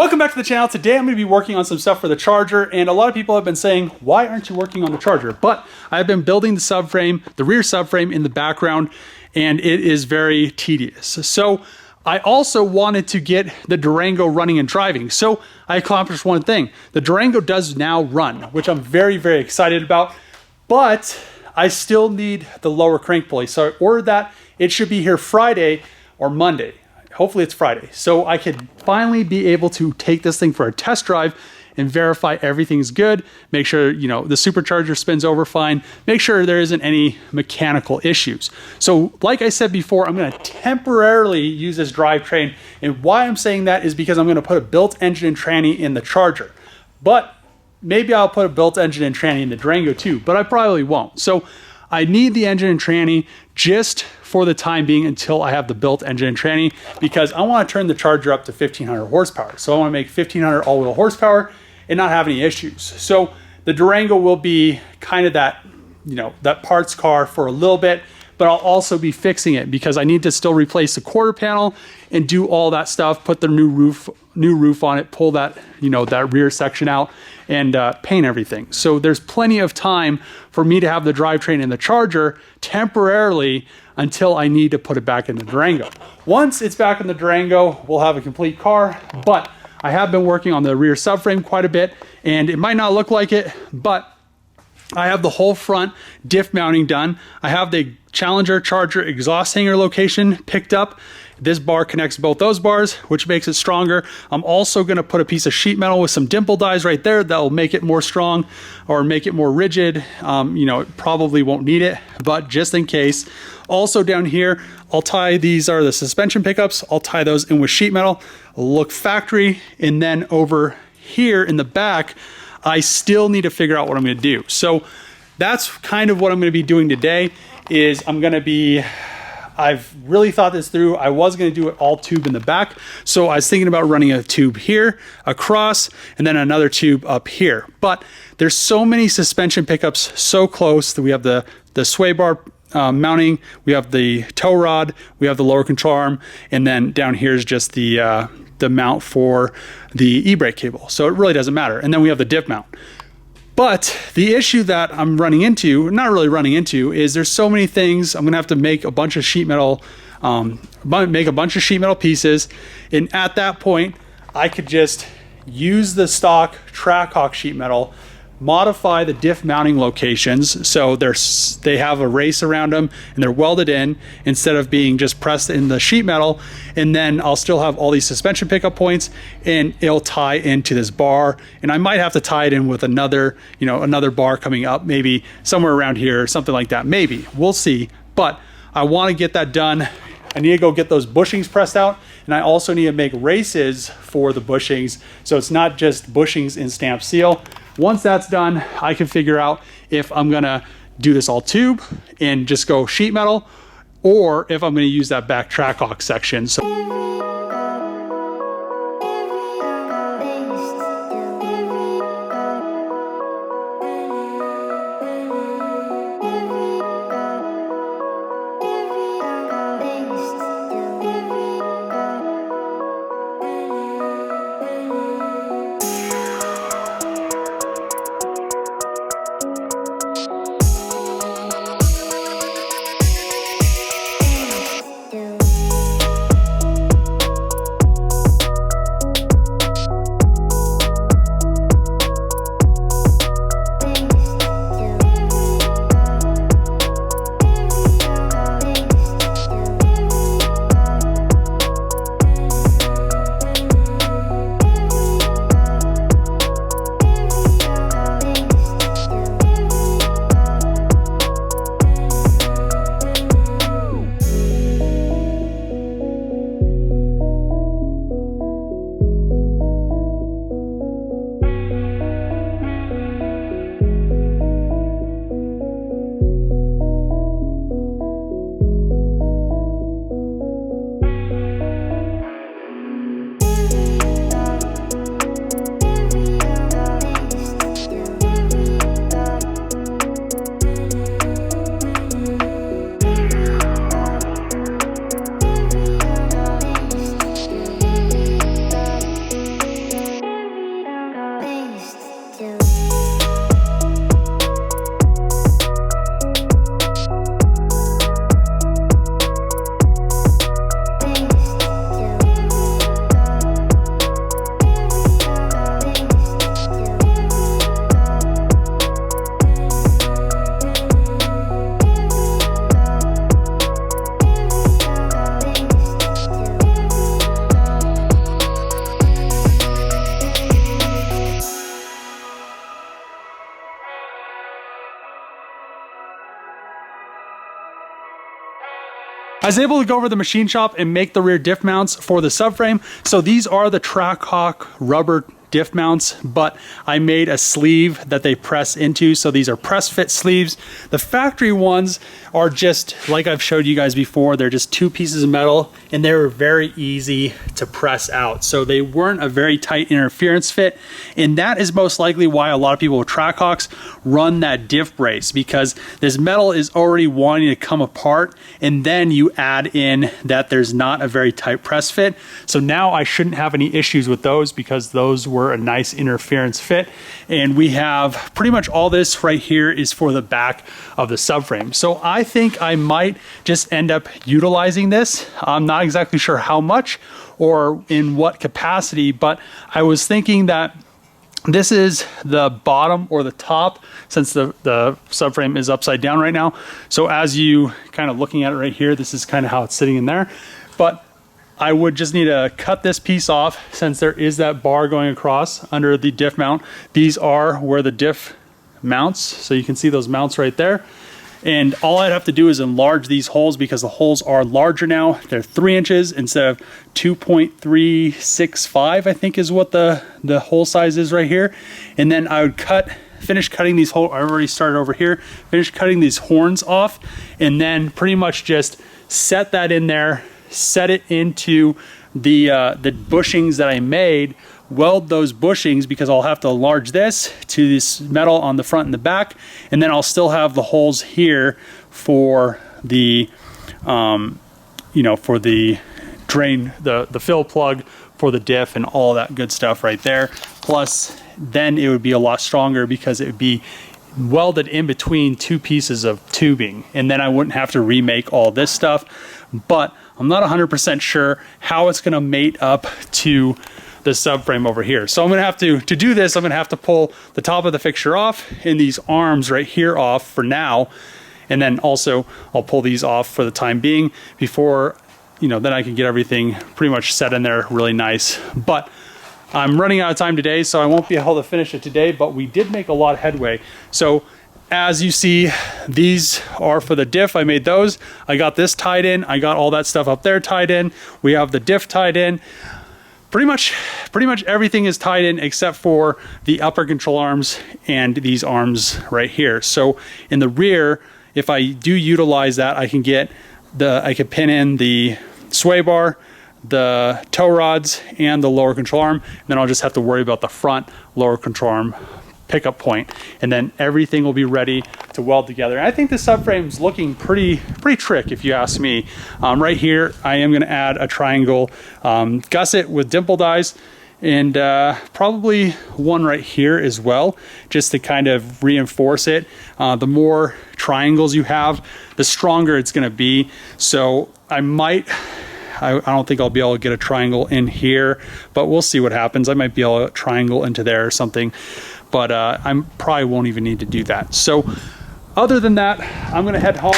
Welcome back to the channel. Today I'm going to be working on some stuff for the charger, and a lot of people have been saying, why aren't you working on the charger? But I've been building the subframe, the rear subframe in the background, and it is very tedious. So I also wanted to get the Durango running and driving. So I accomplished one thing. The Durango does now run, which I'm very, very excited about, but I still need the lower crank pulley. So I ordered that. It should be here Friday or Monday. Hopefully it's Friday. So I could finally be able to take this thing for a test drive and verify everything's good. Make sure, you know, the supercharger spins over fine. Make sure there isn't any mechanical issues. So like I said before, I'm gonna temporarily use this drivetrain. And why I'm saying that is because I'm gonna put a built engine and tranny in the charger. But maybe I'll put a built engine and tranny in the Durango too, but I probably won't. So I need the engine and tranny just for the time being until I have the built engine and tranny, because I want to turn the charger up to 1500 horsepower. So I want to make 1500 all-wheel horsepower and not have any issues. So the Durango will be kind of that, you know, that parts car for a little bit, but I'll also be fixing it because I need to still replace the quarter panel and do all that stuff, put the new roof on it, pull that, you know, that rear section out and paint everything. So there's plenty of time for me to have the drivetrain and the charger temporarily until I need to put it back in the Durango. Once it's back in the Durango, we'll have a complete car, but I have been working on the rear subframe quite a bit, and it might not look like it, but I have the whole front diff mounting done. I have the Challenger Charger exhaust hanger location picked up. This bar connects both those bars, which makes it stronger. I'm also gonna put a piece of sheet metal with some dimple dies right there that will make it more strong or make it more rigid. You know, it probably won't need it, but just in case. Also down here, I'll tie, these are the suspension pickups. I'll tie those in with sheet metal, look factory, and then over here in the back, I still need to figure out what I'm gonna do. So that's kind of what I'm gonna be doing today is I've really thought this through. I was gonna do it all tube in the back. So I was thinking about running a tube here, across, and then another tube up here. But there's so many suspension pickups so close that we have the sway bar mounting, we have the tow rod, we have the lower control arm, and then down here is just the mount for the e-brake cable. So it really doesn't matter. And then we have the diff mount. But the issue that I'm running into, not really running into, is there's so many things. I'm gonna have to make a bunch of sheet metal, pieces. And at that point, I could just use the stock Trackhawk sheet metal, modify the diff mounting locations so they have a race around them and they're welded in instead of being just pressed in the sheet metal. And then I'll still have all these suspension pickup points and it'll tie into this bar. And I might have to tie it in with another, you know, another bar coming up, maybe somewhere around here or something like that. Maybe, we'll see. But I want to get that done. I need to go get those bushings pressed out, and I also need to make races for the bushings, so it's not just bushings in stamp seal. Once that's done, I can figure out if I'm gonna do this all tube and just go sheet metal, or if I'm gonna use that back Trackhawk section. So was able to go over to the machine shop and make the rear diff mounts for the subframe. So these are the Trackhawk rubber diff mounts, but I made a sleeve that they press into. So these are press fit sleeves. The factory ones are just like I've showed you guys before. They're just 2 pieces of metal and they were very easy to press out. So they weren't a very tight interference fit. And that is most likely why a lot of people with Trackhawks run that diff brace, because this metal is already wanting to come apart. And then you add in that there's not a very tight press fit. So now I shouldn't have any issues with those because those were a nice interference fit. And we have pretty much all this right here is for the back of the subframe. So I think I might just end up utilizing this. I'm not exactly sure how much or in what capacity, but I was thinking that this is the bottom or the top, since the subframe is upside down right now. So as you kind of looking at it right here, this is kind of how it's sitting in there. But I would just need to cut this piece off since there is that bar going across under the diff mount. These are where the diff mounts. So you can see those mounts right there. And all I'd have to do is enlarge these holes because the holes are larger now. They're 3 inches instead of 2.365, I think is what the hole size is right here. And then I would finish cutting these holes. I already started over here, finish cutting these horns off, and then pretty much just set that in there, set it into the bushings that I made, weld those bushings because I'll have to enlarge this to this metal on the front and the back, and then I'll still have the holes here for the for the drain, the fill plug for the diff and all that good stuff right there. Plus then it would be a lot stronger because it would be welded in between 2 pieces of tubing, and then I wouldn't have to remake all this stuff. But I'm not 100% sure how it's going to mate up to the subframe over here. So I'm going to have to do this, I'm going to have to pull the top of the fixture off and these arms right here off for now. And then also I'll pull these off for the time being before, then I can get everything pretty much set in there really nice. But I'm running out of time today, so I won't be able to finish it today, but we did make a lot of headway. So as you see, these are for the diff. I made those. I got this tied in. I got all that stuff up there tied in. We have the diff tied in. Pretty much everything is tied in except for the upper control arms and these arms right here. So in the rear, if I do utilize that, I can pin in the sway bar, the tow rods, and the lower control arm. And then I'll just have to worry about the front lower control arm pickup point, and then everything will be ready to weld together. And I think the subframe's looking pretty trick if you ask me. Right here I am going to add a triangle gusset with dimple dies, and probably one right here as well, just to kind of reinforce it. The more triangles you have, the stronger it's going to be. So I don't think I'll be able to get a triangle in here, but we'll see what happens. I might be able to triangle into there or something, but I probably won't even need to do that. So other than that, I'm gonna head home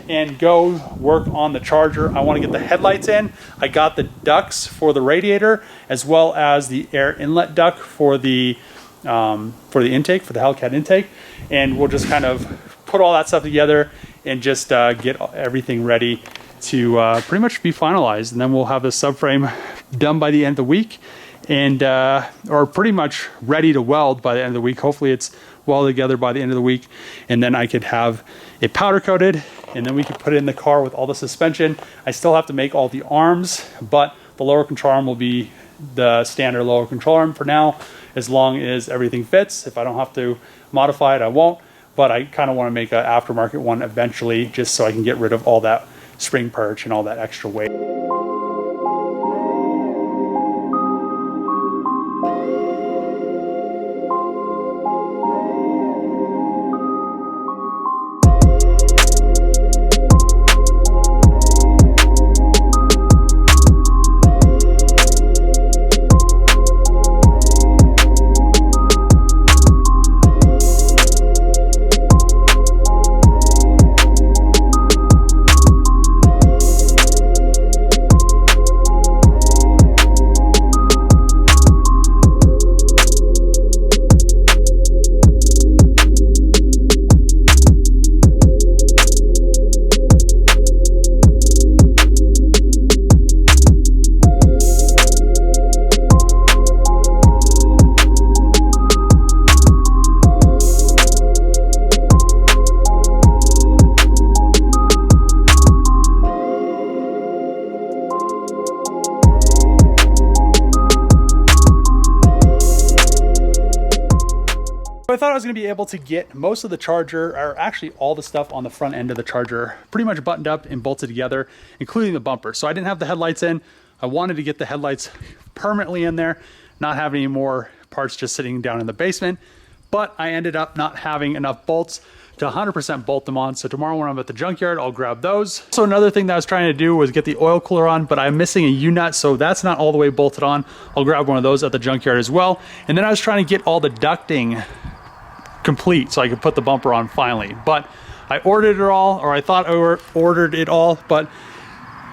and go work on the charger. I wanna get the headlights in. I got the ducts for the radiator, as well as the air inlet duct for the intake, for the Hellcat intake. And we'll just kind of put all that stuff together and just get everything ready to pretty much be finalized. And then we'll have the subframe done by the end of the week, and or pretty much ready to weld by the end of the week. Hopefully it's welded together by the end of the week, and then I could have it powder coated, and then we could put it in the car with all the suspension. I still have to make all the arms, but the lower control arm will be the standard lower control arm for now, as long as everything fits. If I don't have to modify it, I won't, but I kind of want to make an aftermarket one eventually, just so I can get rid of all that spring perch and all that extra weight. I thought I was going to be able to get most of the charger, or actually all the stuff on the front end of the charger, pretty much buttoned up and bolted together, including the bumper. So I didn't have the headlights in. I wanted to get the headlights permanently in there, not have any more parts just sitting down in the basement. But I ended up not having enough bolts to 100% bolt them on. So tomorrow when I'm at the junkyard, I'll grab those. So another thing that I was trying to do was get the oil cooler on, but I'm missing a U-nut, so that's not all the way bolted on. I'll grab one of those at the junkyard as well. And then I was trying to get all the ducting complete so I could put the bumper on finally. But I ordered it all, or I thought I ordered it all, but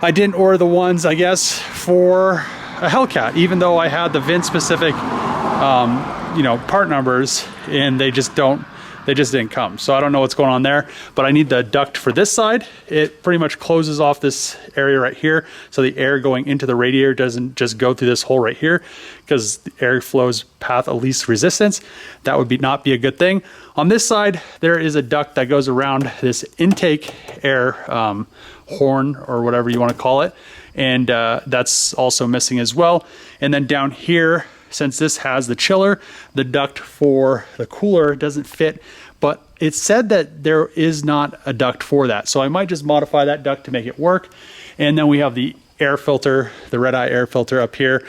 I didn't order the ones, I guess, for a Hellcat, even though I had the VIN specific, you know, part numbers, and they just didn't come. So I don't know what's going on there, but I need the duct for this side. It pretty much closes off this area right here, so the air going into the radiator doesn't just go through this hole right here, because the air flows path of least resistance. That would not be a good thing. On this side, there is a duct that goes around this intake air horn, or whatever you want to call it, and that's also missing as well. And then down here, since this has the chiller, the duct for the cooler doesn't fit, but it said that there is not a duct for that. So I might just modify that duct to make it work. And then we have the air filter, the red eye air filter up here,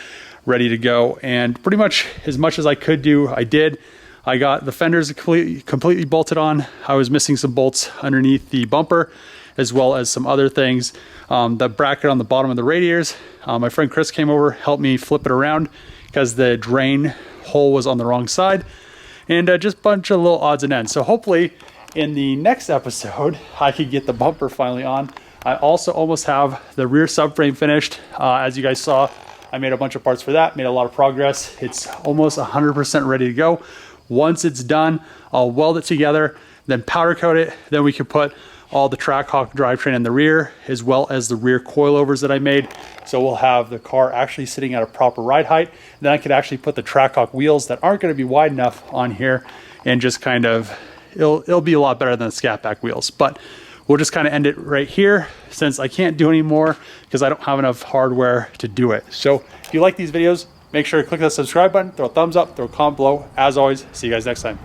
ready to go. And pretty much as I could do, I did. I got the fenders completely bolted on. I was missing some bolts underneath the bumper, as well as some other things. The bracket on the bottom of the radiators, my friend Chris came over, helped me flip it around, because the drain hole was on the wrong side, and just a bunch of little odds and ends. So hopefully in the next episode, I could get the bumper finally on. I also almost have the rear subframe finished. As you guys saw, I made a bunch of parts for that, made a lot of progress. It's almost 100% ready to go. Once it's done, I'll weld it together, then powder coat it. Then we can put all the Trackhawk drivetrain in the rear, as well as the rear coilovers that I made. So we'll have the car actually sitting at a proper ride height. Then I could actually put the Trackhawk wheels that aren't gonna be wide enough on here, and just kind of, it'll be a lot better than the scat back wheels. But we'll just kind of end it right here, since I can't do any more because I don't have enough hardware to do it. So if you like these videos, make sure to click the subscribe button, throw a thumbs up, throw a comment below. As always, see you guys next time.